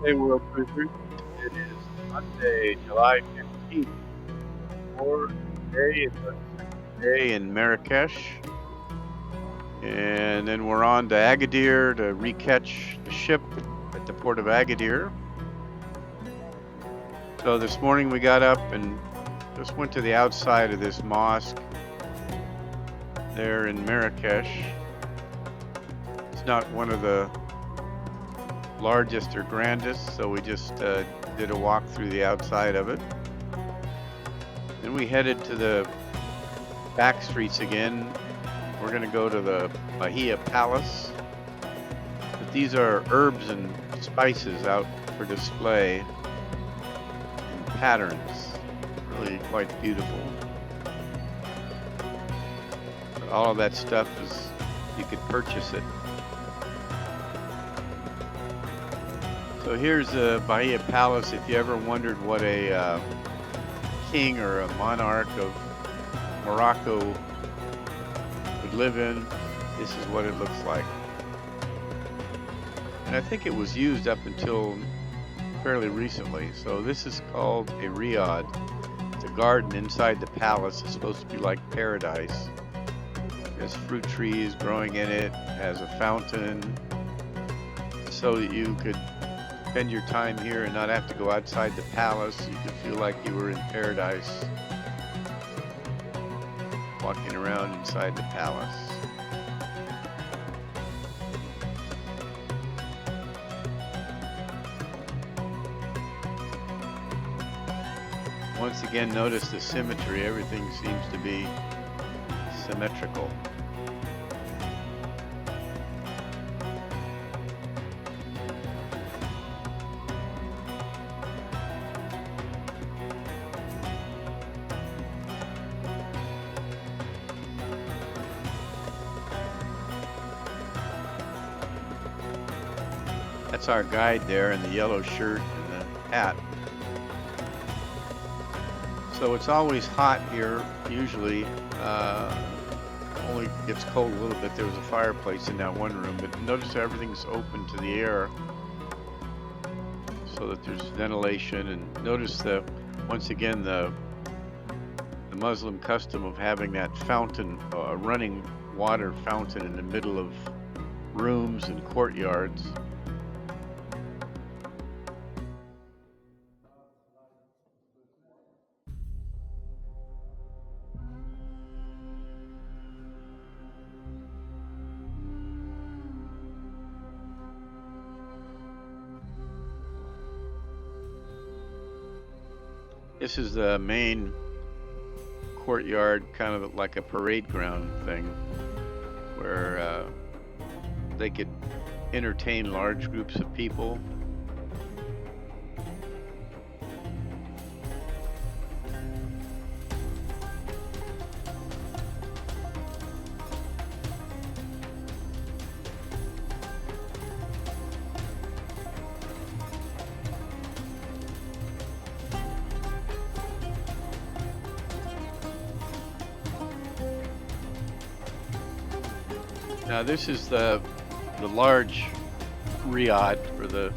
Hey, World Cruisers. It is Monday, July 15th, fourth day, the second day in Marrakesh. And then we're on to Agadir to recatch the ship at the port of Agadir. So this morning we got up and just went to the outside of this mosque there in Marrakesh. It's not one of the largest or grandest, so we just did a walk through the outside of it. Then we headed to the back streets again. We're going to go to the Bahia Palace. But these are herbs and spices out for display in patterns. Really quite beautiful. But all of that stuff is, you could purchase it. So here's the Bahia Palace. If you ever wondered what a king or a monarch of Morocco would live in, this is what it looks like. And I think it was used up until fairly recently. So this is called a riad. It's a garden inside the palace. It's supposed to be like paradise. There's fruit trees growing in it. It has a fountain so that you could spend your time here and not have to go outside the palace. You could feel like you were in paradise walking around inside the palace. Once again, notice the symmetry. Everything seems to be symmetrical. That's our guide there in the yellow shirt and the hat. So it's always hot here, usually. Only gets cold a little bit. There was a fireplace in that one room, but notice everything's open to the air so that there's ventilation. And notice once again, the Muslim custom of having that fountain, running water fountain in the middle of rooms and courtyards. This is the main courtyard, kind of like a parade ground thing, where they could entertain large groups of people. Now this is the large riad, or the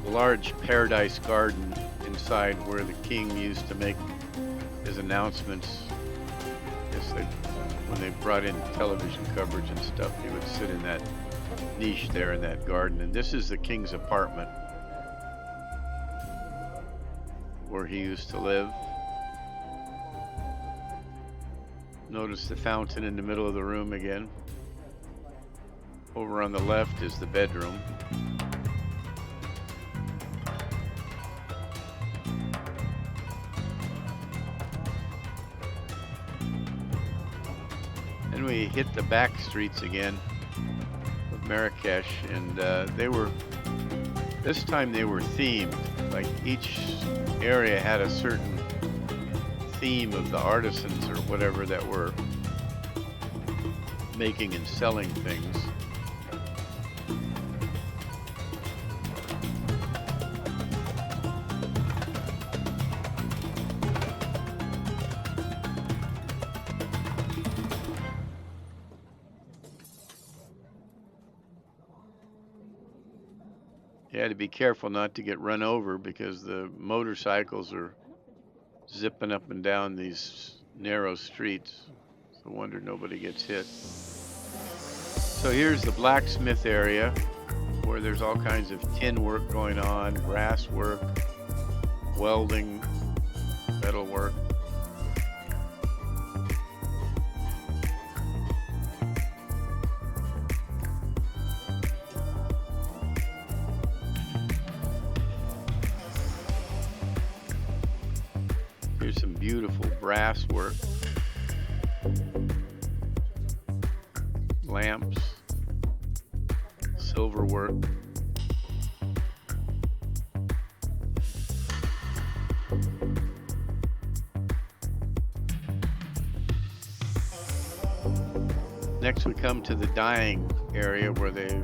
large paradise garden inside where the king used to make his announcements. When they brought in television coverage and stuff, he would sit in that niche there in that garden. And this is the king's apartment where he used to live. Notice the fountain in the middle of the room again. Over on the left is the bedroom. Then we hit the back streets again of Marrakesh, and this time they were themed. Like each area had a certain theme of the artisans or whatever that were making and selling things. You had to be careful not to get run over because the motorcycles are zipping up and down these narrow streets. It's a wonder nobody gets hit. So here's the blacksmith area where there's all kinds of tin work going on, brass work, welding, metal work. Here's some beautiful brass work. Lamps, silver work. Next we come to the dyeing area where they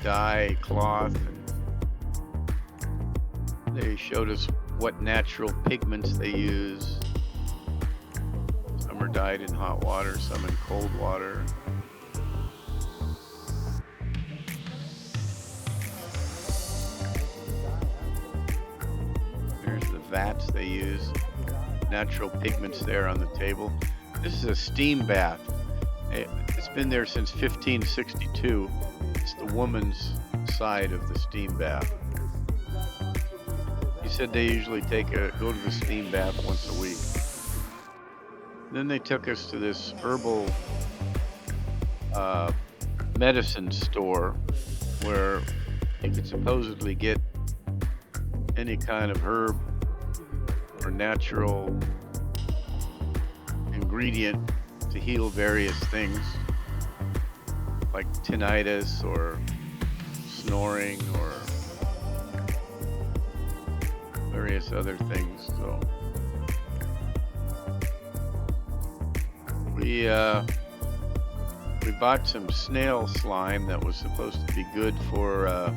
dye cloth, and they showed us what natural pigments they use. Some are dyed in hot water, some in cold water. Here's the vats they use. Natural pigments there on the table. This is a steam bath. It's been there since 1562. It's the woman's side of the steam bath. He said they usually go to the steam bath once a week. Then they took us to this herbal medicine store where you could supposedly get any kind of herb or natural ingredient to heal various things like tinnitus or snoring or various other things. So we bought some snail slime that was supposed to be good for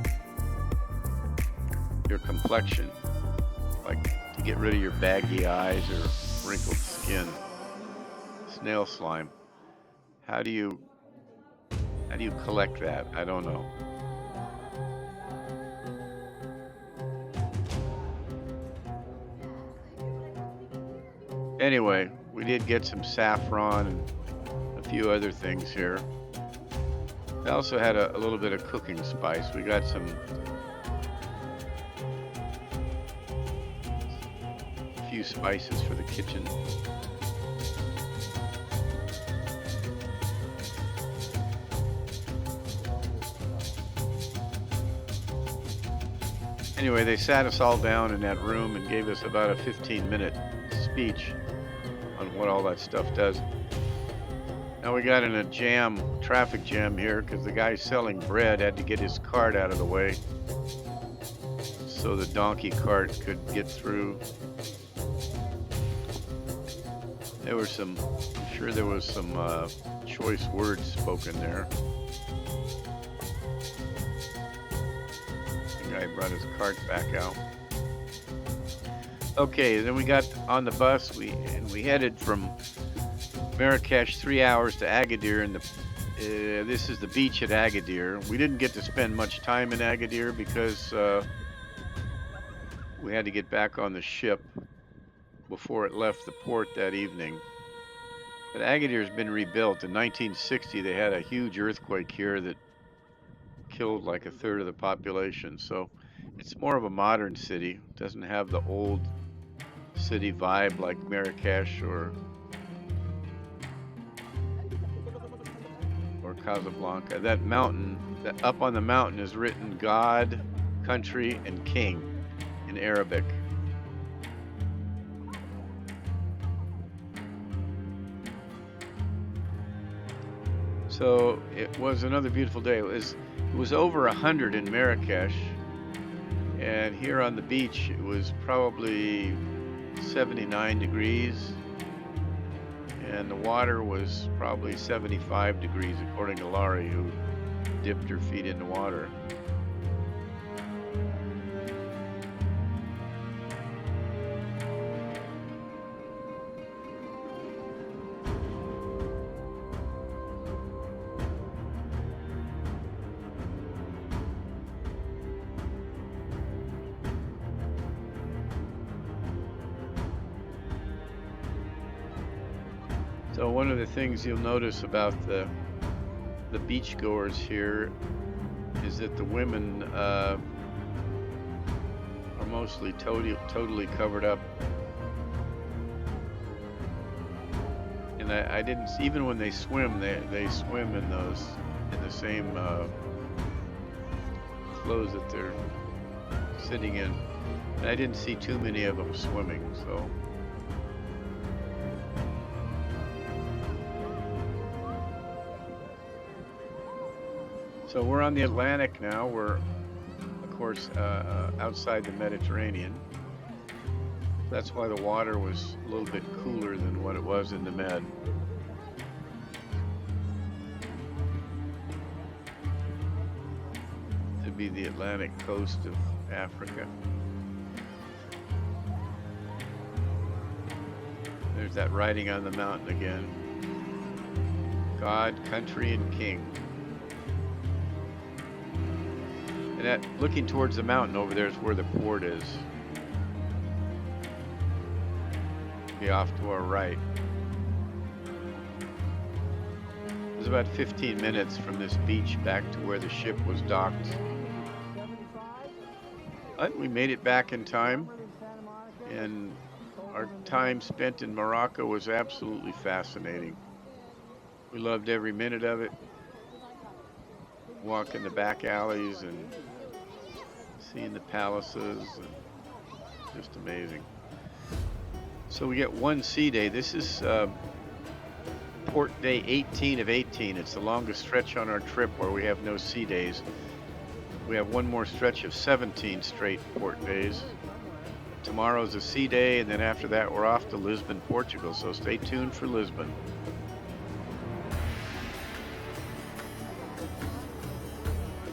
your complexion, like to get rid of your baggy eyes or wrinkled skin. Snail slime. How do you collect that? I don't know. Anyway, we did get some saffron and a few other things here. They also had a little bit of cooking spice. We got a few spices for the kitchen. Anyway, they sat us all down in that room and gave us about a 15-minute speech on what all that stuff does. Now we got in a traffic jam here, because the guy selling bread had to get his cart out of the way so the donkey cart could get through. I'm sure there was some choice words spoken there. I brought his cart back out. Okay, then we got on the bus. We headed from Marrakesh 3 hours to Agadir, and this is the beach at Agadir. We didn't get to spend much time in Agadir because we had to get back on the ship before it left the port that evening. But Agadir's been rebuilt. In 1960, they had a huge earthquake here that killed like a third of the population. So it's more of a modern city. It doesn't have the old city vibe like Marrakesh or Casablanca. That mountain, up on the mountain is written God, Country, and King in Arabic. So it was another beautiful day. It was over 100 in Marrakesh, and here on the beach it was probably 79 degrees, and the water was probably 75 degrees according to Laurie, who dipped her feet in the water. So one of the things you'll notice about the beachgoers here is that the women are mostly totally covered up. And I didn't, even when they swim, they swim in the same clothes that they're sitting in. And I didn't see too many of them swimming, so. So we're on the Atlantic now. We're, of course, outside the Mediterranean. That's why the water was a little bit cooler than what it was in the Med. To be the Atlantic coast of Africa. There's that writing on the mountain again. God, country, and king. And that, looking towards the mountain over there is where the port is. Be off to our right. It was about 15 minutes from this beach back to where the ship was docked. But we made it back in time, and our time spent in Morocco was absolutely fascinating. We loved every minute of it. Walking the back alleys and seeing the palaces, and just amazing. So we get one sea day. This is port day 18 of 18. It's the longest stretch on our trip where we have no sea days. We have one more stretch of 17 straight port days. Tomorrow's a sea day, and then after that we're off to Lisbon, Portugal. So stay tuned for Lisbon.